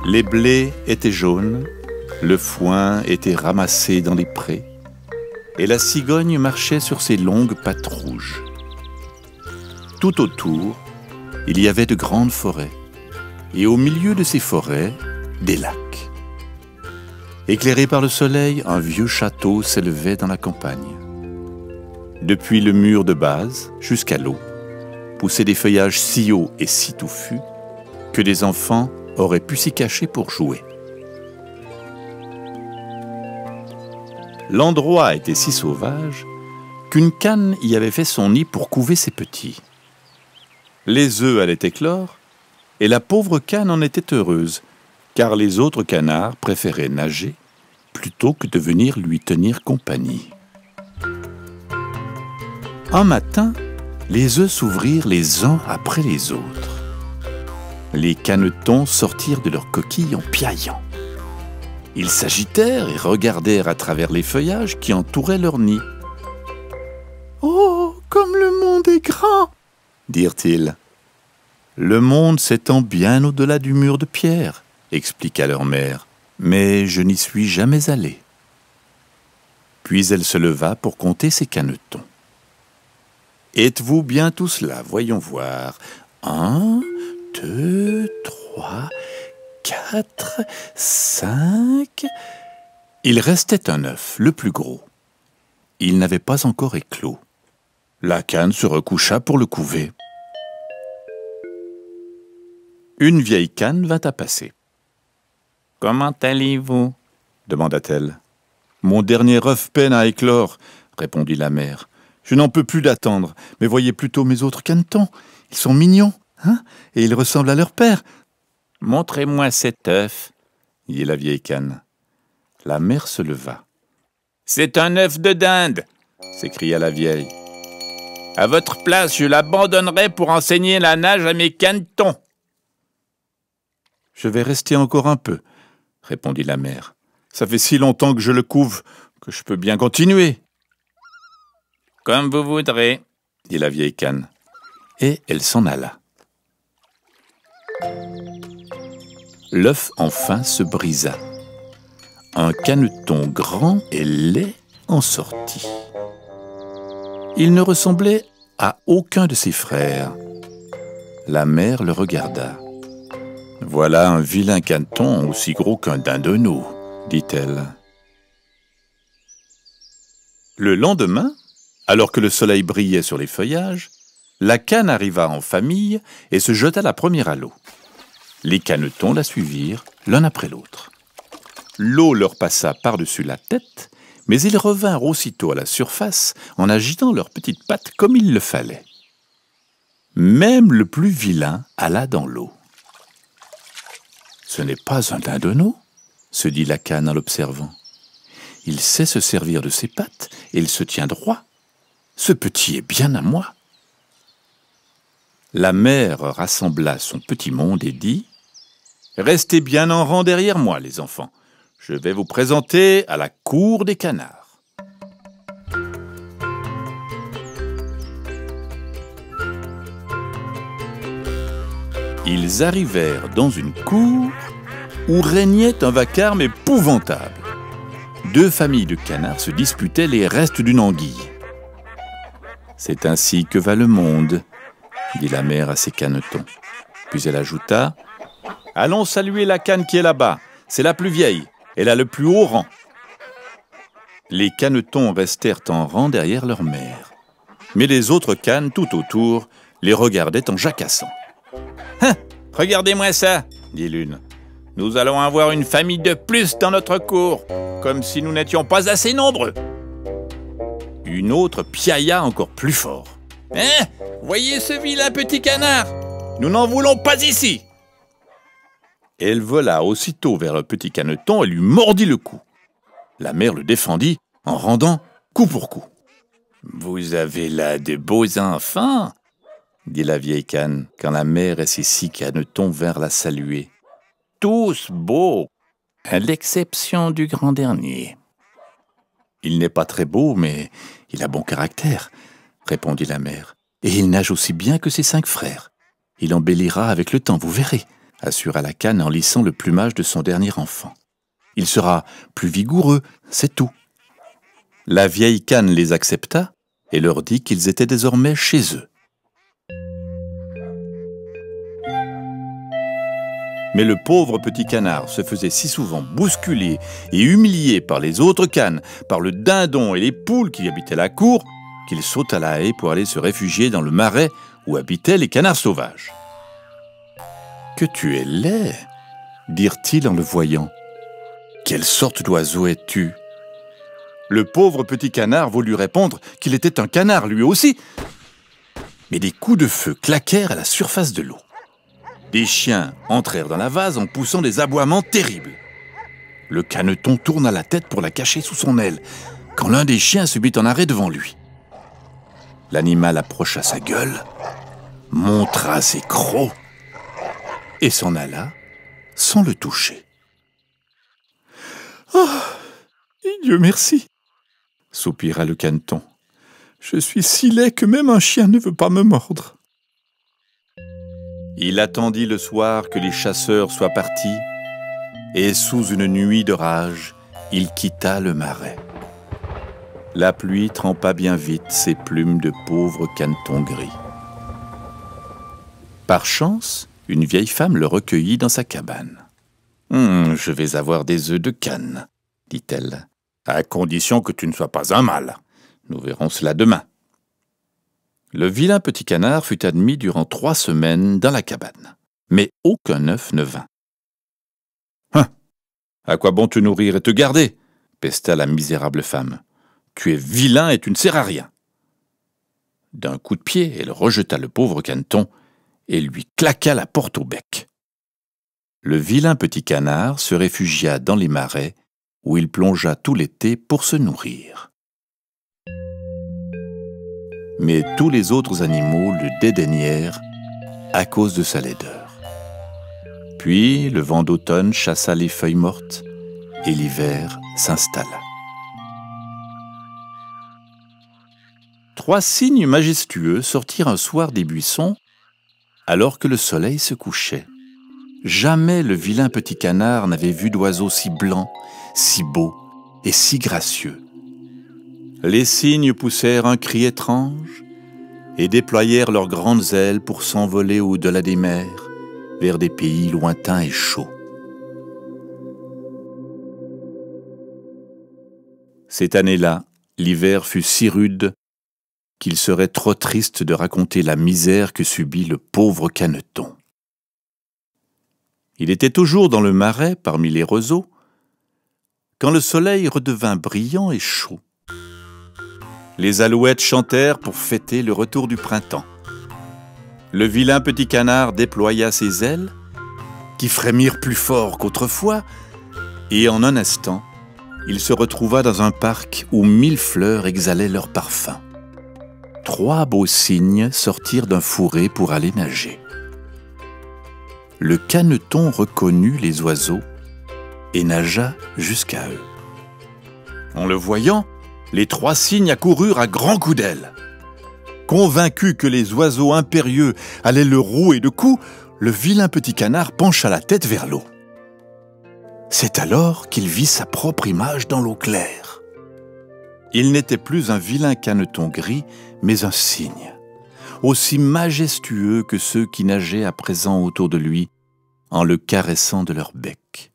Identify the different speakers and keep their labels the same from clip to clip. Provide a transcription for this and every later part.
Speaker 1: Les blés étaient jaunes, le foin était ramassé dans les prés, et la cigogne marchait sur ses longues pattes rouges. Tout autour, il y avait de grandes forêts, et au milieu de ces forêts, des lacs. Éclairé par le soleil, un vieux château s'élevait dans la campagne. Depuis le mur de base jusqu'à l'eau, poussaient des feuillages si hauts et si touffus que des enfants auraient pu s'y cacher pour jouer. L'endroit était si sauvage qu'une canne y avait fait son nid pour couver ses petits. Les œufs allaient éclore, et la pauvre canne en était heureuse, car les autres canards préféraient nager plutôt que de venir lui tenir compagnie. Un matin, les œufs s'ouvrirent les uns après les autres. Les canetons sortirent de leurs coquilles en piaillant. Ils s'agitèrent et regardèrent à travers les feuillages qui entouraient leur nid. « Oh, comme le monde est grand !» dirent-ils. « Le monde s'étend bien au-delà du mur de pierre, » expliqua leur mère, « mais je n'y suis jamais allée. » Puis elle se leva pour compter ses canetons. « Êtes-vous bien tous là? Voyons voir. 1, 2, 3, 4, 5... » Il restait un œuf, le plus gros. Il n'avait pas encore éclos. La canne se recoucha pour le couver. Une vieille canne vint à passer. « Comment allez-vous » demanda-t-elle. « Mon dernier œuf peine à éclore, » répondit la mère. « Je n'en peux plus d'attendre, mais voyez plutôt mes autres canetons. Ils sont mignons, hein, et ils ressemblent à leur père. »« Montrez-moi cet œuf, » dit la vieille canne. La mère se leva. « C'est un œuf de dinde » s'écria la vieille. « À votre place, je l'abandonnerai pour enseigner la nage à mes canetons. »« Je vais rester encore un peu, » répondit la mère. « Ça fait si longtemps que je le couve que je peux bien continuer. »« Comme vous voudrez, » dit la vieille canne. Et elle s'en alla. L'œuf enfin se brisa. Un caneton grand et laid en sortit. Il ne ressemblait à aucun de ses frères. La mère le regarda. « Voilà un vilain caneton aussi gros qu'un dindonneau, » dit-elle. Le lendemain, alors que le soleil brillait sur les feuillages, la canne arriva en famille et se jeta la première à l'eau. Les canetons la suivirent l'un après l'autre. L'eau leur passa par-dessus la tête, mais ils revinrent aussitôt à la surface en agitant leurs petites pattes comme il le fallait. Même le plus vilain alla dans l'eau. « Ce n'est pas un dindonneau, » se dit la canne en l'observant. « Il sait se servir de ses pattes et il se tient droit. Ce petit est bien à moi. » La mère rassembla son petit monde et dit « Restez bien en rang derrière moi, les enfants. Je vais vous présenter à la cour des canards. » Ils arrivèrent dans une cour où régnait un vacarme épouvantable. 2 familles de canards se disputaient les restes d'une anguille. « C'est ainsi que va le monde, » dit la mère à ses canetons. Puis elle ajouta « Allons saluer la canne qui est là-bas, c'est la plus vieille, elle a le plus haut rang. » Les canetons restèrent en rang derrière leur mère. Mais les autres cannes tout autour les regardaient en jacassant. « Hein, regardez-moi ça » dit l'une. « Nous allons avoir une famille de plus dans notre cour, comme si nous n'étions pas assez nombreux. » Une autre piailla encore plus fort. « Hein, voyez ce vilain petit canard, nous n'en voulons pas ici !» Elle vola aussitôt vers le petit caneton et lui mordit le cou. La mère le défendit en rendant coup pour coup. « Vous avez là de beaux enfants !» dit la vieille canne, quand la mère et ses 6 canetons vinrent la saluer. « Tous beaux, à l'exception du grand dernier. »« Il n'est pas très beau, mais il a bon caractère, » répondit la mère. « Et il nage aussi bien que ses 5 frères. Il embellira avec le temps, vous verrez. assura la cane en lissant le plumage de son dernier enfant. Il sera plus vigoureux, c'est tout. La vieille cane les accepta et leur dit qu'ils étaient désormais chez eux. Mais le pauvre petit canard se faisait si souvent bousculer et humilier par les autres canes, par le dindon et les poules qui habitaient la cour, qu'il sauta la haie pour aller se réfugier dans le marais où habitaient les canards sauvages. « Que tu es laid !» dirent-ils en le voyant. « Quelle sorte d'oiseau es-tu » Le pauvre petit canard voulut répondre qu'il était un canard lui aussi. Mais des coups de feu claquèrent à la surface de l'eau. Des chiens entrèrent dans la vase en poussant des aboiements terribles. Le caneton tourna la tête pour la cacher sous son aile, quand l'un des chiens se mit en arrêt devant lui. L'animal approcha sa gueule, montra ses crocs et s'en alla sans le toucher. « Oh, Dieu merci !» soupira le caneton. « Je suis si laid que même un chien ne veut pas me mordre. » Il attendit le soir que les chasseurs soient partis, et sous une nuit de rage, il quitta le marais. La pluie trempa bien vite ses plumes de pauvre caneton gris. Par chance, une vieille femme le recueillit dans sa cabane. « Je vais avoir des œufs de cane, » dit-elle, « à condition que tu ne sois pas un mâle. Nous verrons cela demain. » Le vilain petit canard fut admis durant 3 semaines dans la cabane, mais aucun œuf ne vint. « Hein, à quoi bon te nourrir et te garder ?» pesta la misérable femme. « Tu es vilain et tu ne sers à rien. » D'un coup de pied, elle rejeta le pauvre caneton et lui claqua la porte au bec. Le vilain petit canard se réfugia dans les marais où il plongea tout l'été pour se nourrir. Mais tous les autres animaux le dédaignèrent à cause de sa laideur. Puis le vent d'automne chassa les feuilles mortes et l'hiver s'installa. 3 cygnes majestueux sortirent un soir des buissons alors que le soleil se couchait. Jamais le vilain petit canard n'avait vu d'oiseau si blanc, si beau et si gracieux. Les cygnes poussèrent un cri étrange et déployèrent leurs grandes ailes pour s'envoler au-delà des mers, vers des pays lointains et chauds. Cette année-là, l'hiver fut si rude qu'il serait trop triste de raconter la misère que subit le pauvre caneton. Il était toujours dans le marais, parmi les roseaux, quand le soleil redevint brillant et chaud. Les alouettes chantèrent pour fêter le retour du printemps. Le vilain petit canard déploya ses ailes, qui frémirent plus fort qu'autrefois, et en un instant, il se retrouva dans un parc où 1000 fleurs exhalaient leur parfum. 3 beaux cygnes sortirent d'un fourré pour aller nager. Le caneton reconnut les oiseaux et nagea jusqu'à eux. En le voyant, les 3 cygnes accoururent à grands coups d'ailes. Convaincu que les oiseaux impérieux allaient le rouer de coups, le vilain petit canard pencha la tête vers l'eau. C'est alors qu'il vit sa propre image dans l'eau claire. Il n'était plus un vilain caneton gris, mais un cygne, aussi majestueux que ceux qui nageaient à présent autour de lui, en le caressant de leur bec.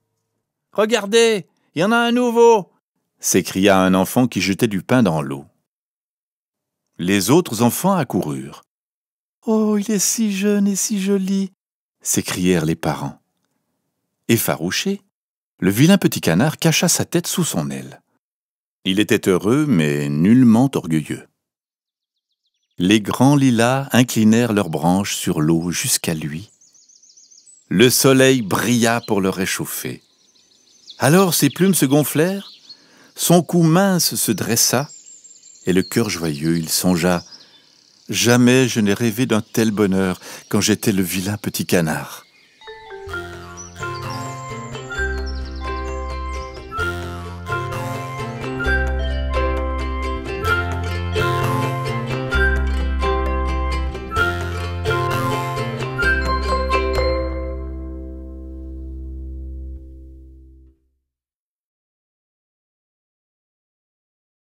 Speaker 1: « Regardez, il y en a un nouveau !» s'écria un enfant qui jetait du pain dans l'eau. Les autres enfants accoururent. « Oh, il est si jeune et si joli !» s'écrièrent les parents. Effarouché, le vilain petit canard cacha sa tête sous son aile. Il était heureux, mais nullement orgueilleux. Les grands lilas inclinèrent leurs branches sur l'eau jusqu'à lui. Le soleil brilla pour le réchauffer. Alors ses plumes se gonflèrent, son cou mince se dressa, et le cœur joyeux, il songea « Jamais je n'ai rêvé d'un tel bonheur quand j'étais le vilain petit canard. »